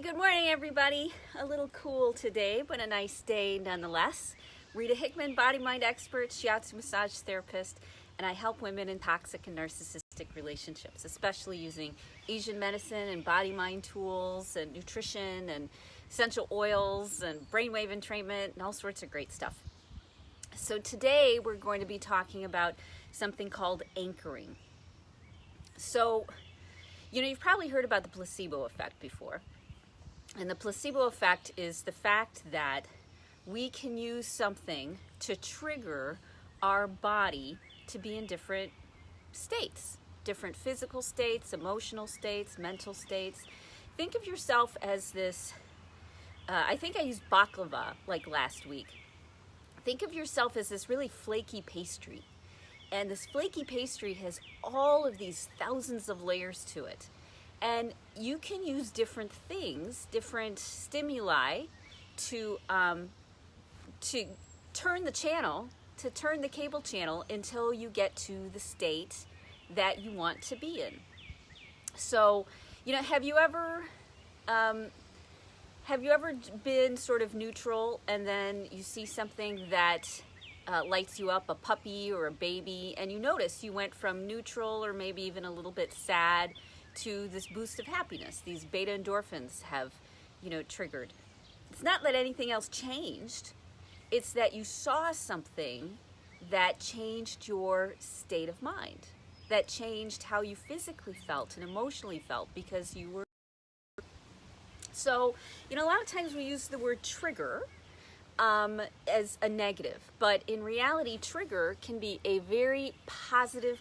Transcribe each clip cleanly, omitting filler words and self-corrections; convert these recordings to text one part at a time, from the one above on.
Good morning, everybody. A little cool today, but a nice day nonetheless. Rita Hickman, body mind expert, shiatsu massage therapist, and I help women in toxic and narcissistic relationships, especially using Asian medicine and body mind tools and nutrition and essential oils and brainwave entrainment and all sorts of great stuff. So today we're going to be talking about something called anchoring. So, you've probably heard about the placebo effect before. And the placebo effect is the fact that we can use something to trigger our body to be in different states, different physical states, emotional states, mental states. Think of yourself as this, I think I used baklava like last week. Think of yourself as this really flaky pastry. And this flaky pastry has all of these thousands of layers to it. And you can use different things, different stimuli to turn the channel, to turn the cable channel until you get to the state that you want to be in. So, have you ever been sort of neutral and then you see something that lights you up, a puppy or a baby, and you notice you went from neutral or maybe even a little bit sad to this boost of happiness? These beta endorphins have, triggered. It's not that anything else changed. It's that you saw something that changed your state of mind, that changed how you physically felt and emotionally felt because you were. So, a lot of times we use the word trigger as a negative, but in reality, trigger can be a very positive,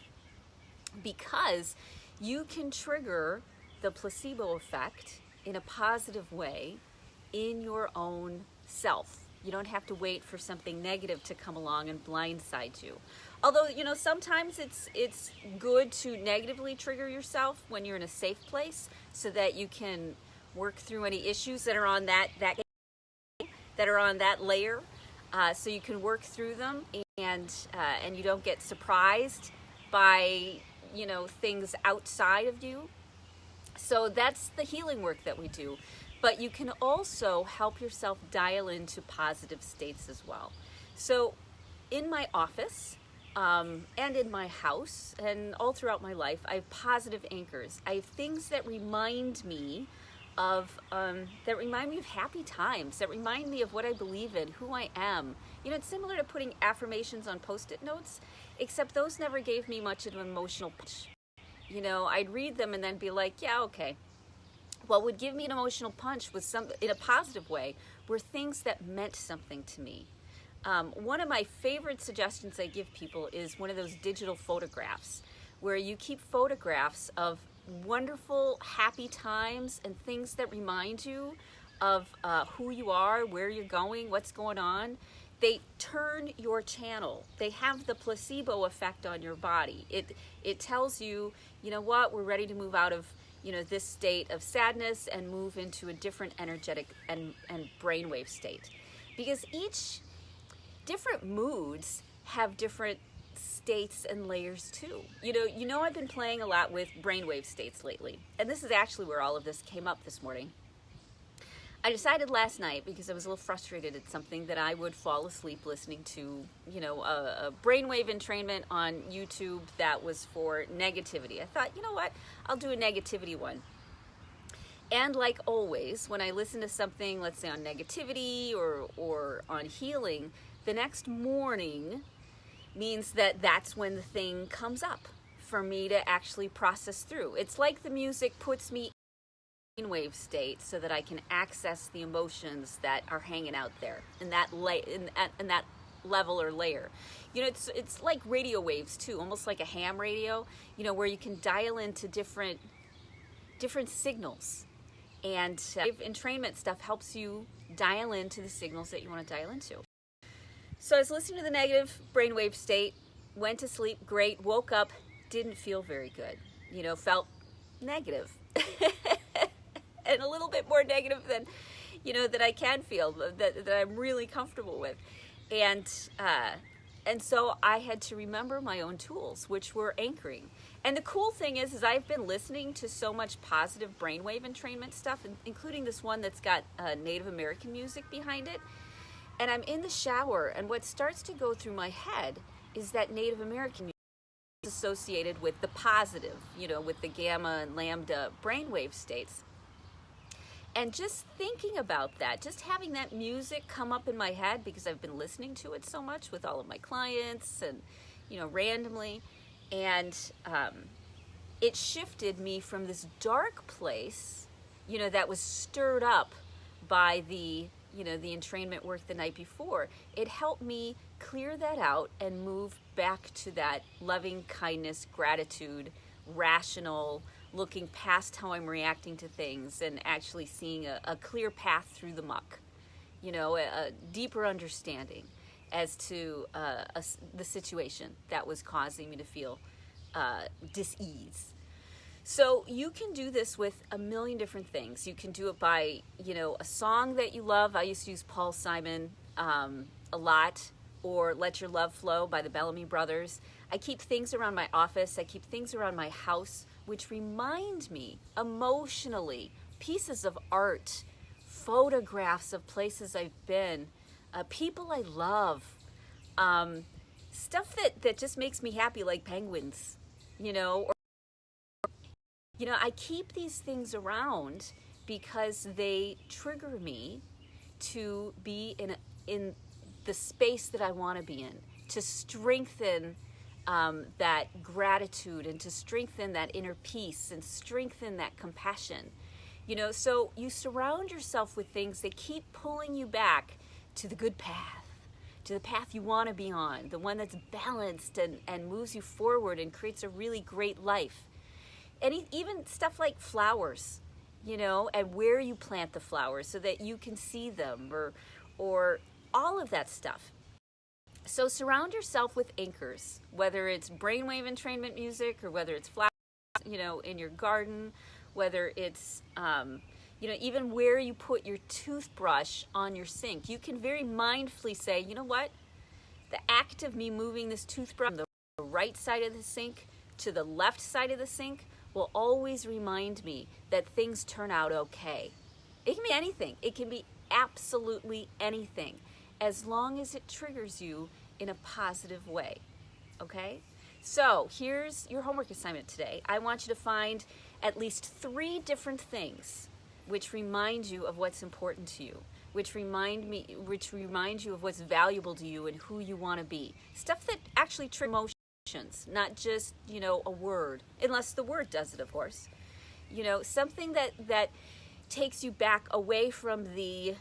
because you can trigger the placebo effect in a positive way in your own self. You don't have to wait for something negative to come along and blindside you. Although, sometimes it's good to negatively trigger yourself when you're in a safe place so that you can work through any issues that are on that layer, so you can work through them and you don't get surprised by things outside of you. So that's the healing work that we do. But you can also help yourself dial into positive states as well. So in my office and in my house and all throughout my life, I have positive anchors. I have things that remind me of happy times, that remind me of what I believe in, who I am. It's similar to putting affirmations on Post-it notes, except those never gave me much of an emotional punch. I'd read them and then be like, yeah, okay. What would give me an emotional punch was in a positive way, were things that meant something to me. One of my favorite suggestions I give people is one of those digital photographs, where you keep photographs of wonderful, happy times and things that remind you of who you are, where you're going, what's going on. They turn your channel. They have the placebo effect on your body. It tells you, we're ready to move out of, this state of sadness and move into a different energetic and brainwave state. Because each different moods have different states and layers too. I've been playing a lot with brainwave states lately. And this is actually where all of this came up this morning. I decided last night, because I was a little frustrated at something, that I would fall asleep listening to, a brainwave entrainment on YouTube that was for negativity. I thought, I'll do a negativity one. And like always, when I listen to something, let's say on negativity or on healing, the next morning means that that's when the thing comes up for me to actually process through. It's like the music puts me wave state so that I can access the emotions that are hanging out there in that that level or layer. It's like radio waves too, almost like a ham radio, where you can dial into different signals, and entrainment stuff helps you dial into the signals that you want to dial into. So I was listening to the negative brainwave state, went to sleep, great, woke up, didn't feel very good, felt negative. And a little bit more negative than, that I can feel, that I'm really comfortable with. And And so I had to remember my own tools, which were anchoring. And the cool thing is I've been listening to so much positive brainwave entrainment stuff, including this one that's got Native American music behind it. And I'm in the shower, and what starts to go through my head is that Native American music is associated with the positive, with the gamma and lambda brainwave states. And just thinking about that, just having that music come up in my head, because I've been listening to it so much with all of my clients and, randomly. And it shifted me from this dark place, that was stirred up by the entrainment work the night before. It helped me clear that out and move back to that loving kindness, gratitude, rational, looking past how I'm reacting to things and actually seeing a clear path through the muck, a deeper understanding as to the situation that was causing me to feel dis-ease. So you can do this with a million different things. You can do it by, a song that you love. I used to use Paul Simon a lot, or Let Your Love Flow by the Bellamy Brothers. I keep things around my office. I keep things around my house, which remind me emotionally, pieces of art, photographs of places I've been, people I love, stuff that just makes me happy, like penguins, or I keep these things around because they trigger me to be in the space that I want to be in, to strengthen that gratitude and to strengthen that inner peace and strengthen that compassion. So you surround yourself with things that keep pulling you back to the good path, to the path you want to be on, the one that's balanced and moves you forward and creates a really great life. And even stuff like flowers, and where you plant the flowers so that you can see them, or all of that stuff. So surround yourself with anchors, whether it's brainwave entrainment music or whether it's flowers, in your garden, whether it's, even where you put your toothbrush on your sink. You can very mindfully say, you know what? The act of me moving this toothbrush from the right side of the sink to the left side of the sink will always remind me that things turn out okay. It can be anything. It can be absolutely anything, as long as it triggers you in a positive way, okay? So here's your homework assignment today. I want you to find at least 3 different things which remind you of what's important to you, which remind you of what's valuable to you and who you want to be. Stuff that actually triggers emotions, not just, a word, unless the word does it, of course. Something that takes you back away from the,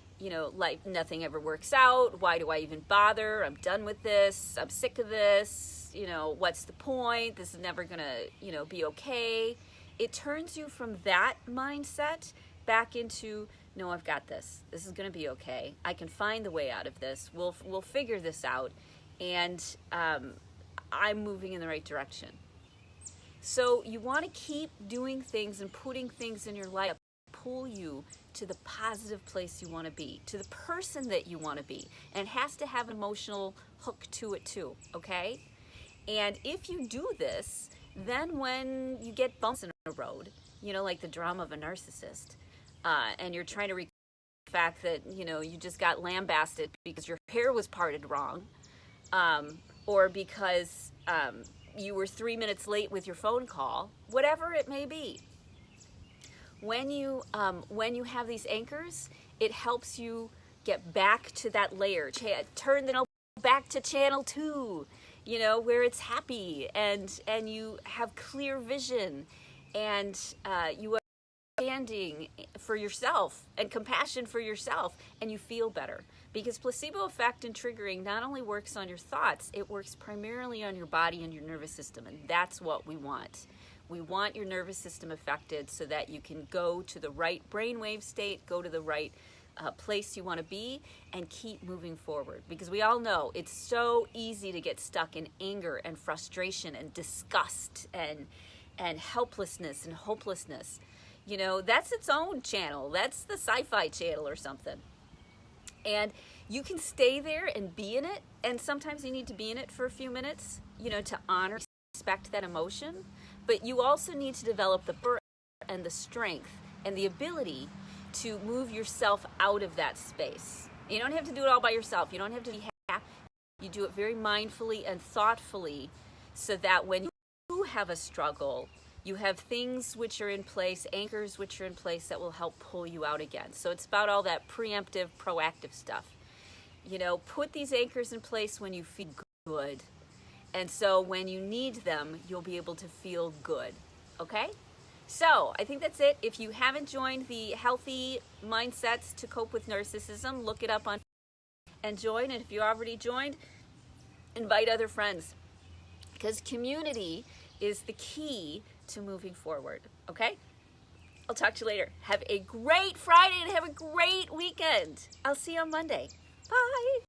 like nothing ever works out. Why do I even bother? I'm done with this. I'm sick of this. What's the point? This is never going to, be okay. It turns you from that mindset back into, no, I've got this. This is going to be okay. I can find the way out of this. We'll figure this out. And I'm moving in the right direction. So you want to keep doing things and putting things in your life that pull you to the positive place you want to be, to the person that you want to be. And it has to have an emotional hook to it too, okay? And if you do this, then when you get bumps in the road, like the drama of a narcissist, and you're trying to recall the fact that, you just got lambasted because your hair was parted wrong, or because you were 3 minutes late with your phone call, whatever it may be. When you have these anchors, it helps you get back to that layer. Turn the back to channel 2, where it's happy and you have clear vision and you are understanding for yourself and compassion for yourself, and you feel better. Because placebo effect and triggering not only works on your thoughts, it works primarily on your body and your nervous system, and that's what we want. We want your nervous system affected so that you can go to the right brainwave state, go to the right place you want to be, and keep moving forward. Because we all know it's so easy to get stuck in anger and frustration and disgust and helplessness and hopelessness. That's its own channel. That's the sci-fi channel or something. And You can stay there and be in it, and sometimes you need to be in it for a few minutes, to honor, respect that emotion. But you also need to develop the power and the strength and the ability to move yourself out of that space. You don't have to do it all by yourself. You don't have to be happy. You do it very mindfully and thoughtfully, so that when you have a struggle, you have things which are in place, anchors which are in place that will help pull you out again. So it's about all that preemptive, proactive stuff. Put these anchors in place when you feel good. And so when you need them, you'll be able to feel good. Okay? So I think that's it. If you haven't joined the Healthy Mindsets to Cope with Narcissism, look it up on and join. And if you already joined, invite other friends, because community is the key to moving forward. Okay? I'll talk to you later. Have a great Friday and have a great weekend. I'll see you on Monday. Bye.